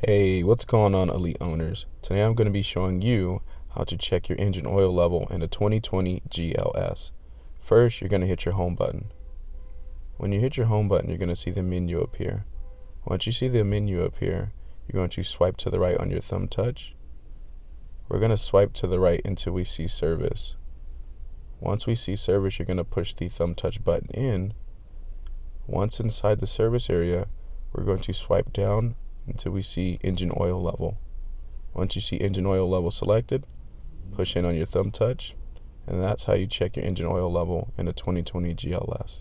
Hey, what's going on, elite owners? Today I'm going to be showing you how to check your engine oil level in a 2020 GLS. First, you're going to hit your home button. When you hit your home button, you're going to see the menu appear. Once you see the menu appear, you're going to swipe to the right on your thumb touch. We're going to swipe to the right until we see service. Once we see service, you're going to push the thumb touch button in. Once inside the service area, we're going to swipe down until we see engine oil level. Once you see engine oil level selected, push in on your thumb touch, and that's how you check your engine oil level in a 2020 GLS.